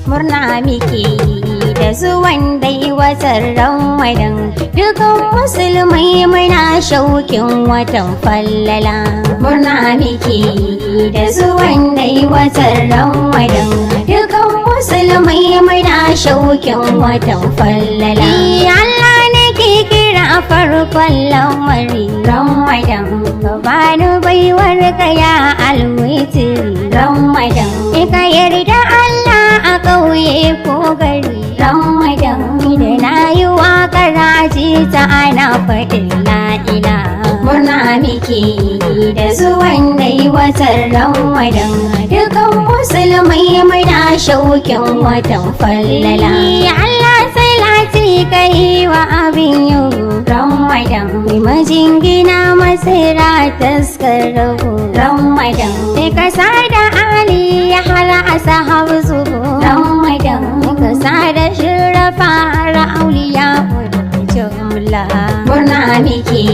Murna muke da zuwan dai watan Ramadan, dukan musulmai muna shaukin watan fallala. Murna muke da zuwan dai watan Ramadan, dukan musulmai muna shaukin watan fallala. Allah nake kira farkon lamari Ramadan, ka bani baiwar ka ya alwitiri Ramadan, ka yarda Allah a ƙauye ko gari Ramadan, da na yi waƙar aji ta ana faɗin la'ila. Murna muke da zuwan dai watan Ramadan, dukan musulmai muna shaukin watan fallala. Allah sai lati kai wa abin yau Ramadan, majingina masira taskar Ramadan, kasa da Ali ya hara asahab zubu Ramadan, kasa da shirafa har auliya jumla. Murna muke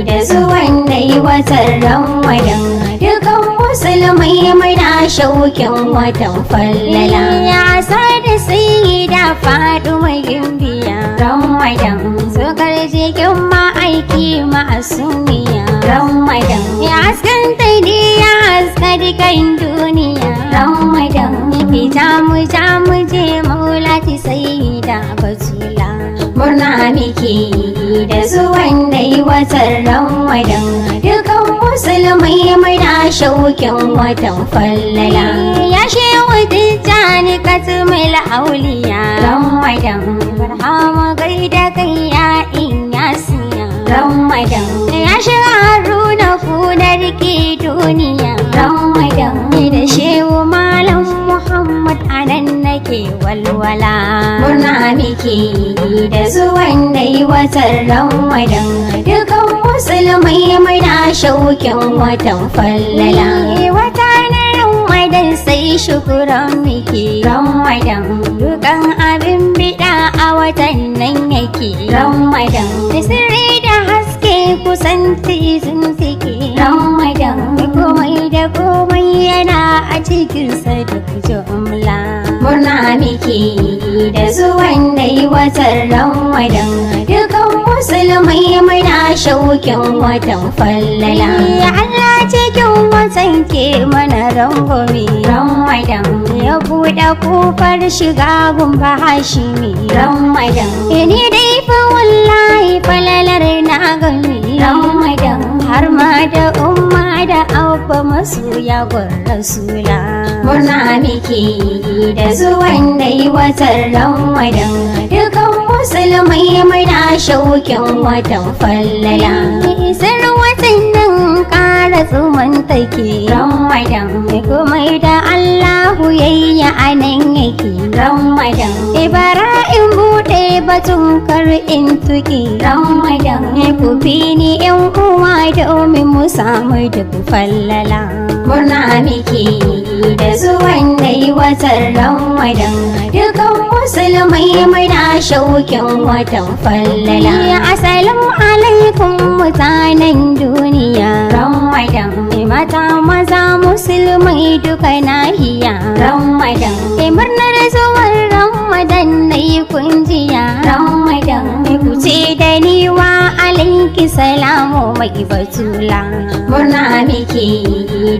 da zuwan dai watan Ramadan, dukan musulmai muna shaukin watan fallala. Ya sada Sayyida Fadima gimbiya Ramadan, sukar jikin ma'aiki ma'asumiya Ramadan, ya haskanta ne ya haska dukan duniya Ramadan, ki jamu je maulati Sayyida Batula. Murna muke da zuwan dai watan Ramadan, dukan musulmai muna shaukin watan fallala. Ya shewa tijjani katumil auliya Ramadan, barhama gaida kai ya inyasiya Ramadan, ya shaharuna kunar ki duniya Ramadan, da shehu malam Muhammad anan nake walwala. Murna muke da zuwan dai watan Ramadan, dukan musulmai muna shaukin watan fallala. Wata na Ramadan sai shukuran muke Ramadan, dukan abin bida a watan nan yake Ramadan, da sirri da haske kusanci sun suke Ramadan, komai da komai yana a cikinsa duk jumla. Murna muke da zuwan dai watan Ramadan, dukan musulmai muna shaukin watan fallala. Allah cikin watan ke mana rangwame Ramadan, ya buɗe kofar shiga gumba Hashimi Ramadan, ni dai fa wallahi falalar na gani Ramadan, har ma da umma da abba masoya gun rasula. Murna muke da zuwan dai watan Ramadan, dukan musulmai muna shaukin watan fallala. Isar watan nan ƙara tsuman take Ramadan, komai da Allahu yayi a nan yake Ramadan, Ibrahim buɗe batun kar in tuki Ramadan, ku fi ni ƴan uwa domin mu samu duk fallala. Murna muke da zuwan dai watan Ramadan, dukan musulmai muna shaukin watan fallala. Assalamu alaikum mutanen duniya Ramadan, mata maza musulmai duka nahiya Ramadan, murnar zuwan Ramadan na yi kunjiya Ramadan, ku ce da ni wa alaiki salamu mai batula. Murna muke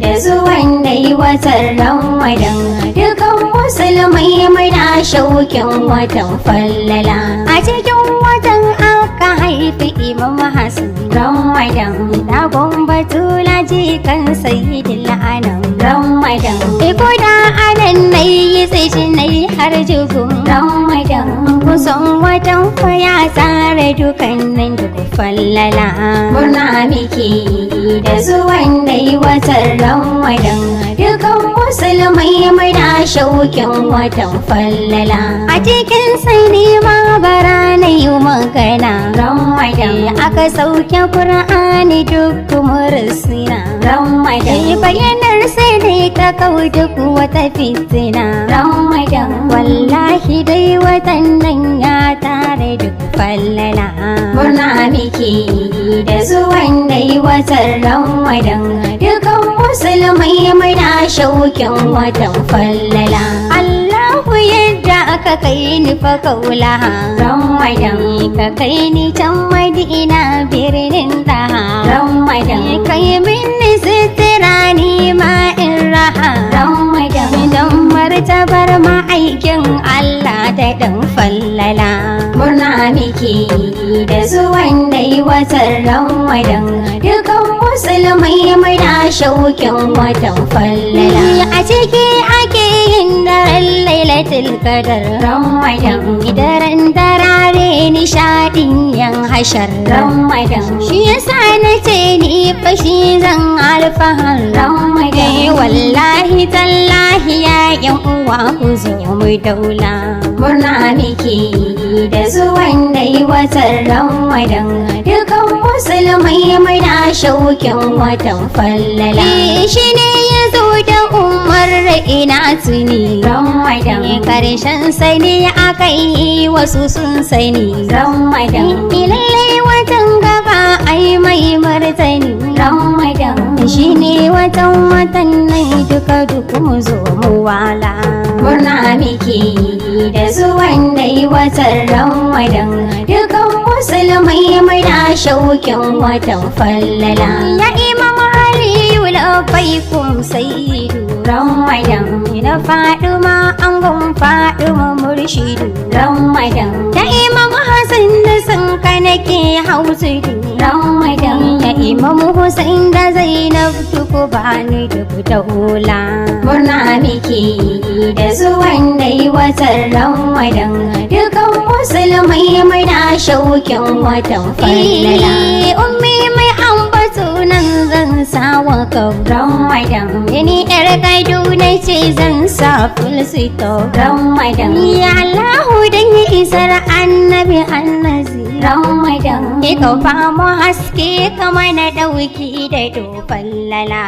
da zuwan dai watan Ramadan, dukan musulmai muna shaukin watan fallala. A cikin watan aka haifi Imam Hassan Ramadan, dagon batula jikan Sayyidil Anam Ramadan, ko da anan nayi sai nayi har jugun Ramadan, kusan watan fa ya tsara dukannin duk fallala. Murna muke da zuwan dai watan Ramadan, dukan musulmai muna shaukin watan fallala. A cikin sai ne ma bara na yi magana Ramadan, aka sauke Qur'ani duk mursina Ramadan, bayanar sai dai ka kau duk wata fitina Ramadan, wallahi watan Ramadan, dukan musulmai muna shaukin watan fallala. Allahu yadda aka kai ni fa kaula Ramadan, ka kai ni can Madina birnin da Ramadan, kai minni sitira ni ma in raha Ramadan, dan martabar ma'aikin Allah da dan fallala. Murna miki da zuwan dai watan Ramadan, dukan musulmai muna shaukin watan fallala. A ciki ake yin daren lailatul qadar Ramadan, daren darare nishadin yan hashar Ramadan, shi yasa nace ni fashi zan alfahar Ramadan. Wallahi tallahi ya yan uwa ku zo mu daula. Murna miki da zuwan dai watan Ramadan, dukan musulmai muna shaukin watan fallala. Shi ne ya zo da umar ina tuni Ramadan, karshen sani aka yi wasu sun sani Ramadan, lallai watan gaba ai mai martani Ramadan, shi ne watan nan duka duk mu zo mu wala. Murna miki da zuwan dai watan Ramadan, dukan musulmai muna shaukin watan fallala. Ya Imam Aliyu labaikum sayyidu Ramadan, na Fadima angon Fadima murshidu Ramadan, da Imam Hassan da sanka nake hausudu Ramadan, da Imam Hussein da Zainab tuku bani duk da hula. Murna miki da zuwan dai watan Ramadan, dukan musulmai muna shaukin watan fallala. Ummi mai ambato nan zan sawa kan Ramadan, ni yar gaidu na ce zan sa fulsito Ramadan. Ya Allahu dan isar annabi annazi Ramadan, ka fa mu haske kamar na dauki da do fallala.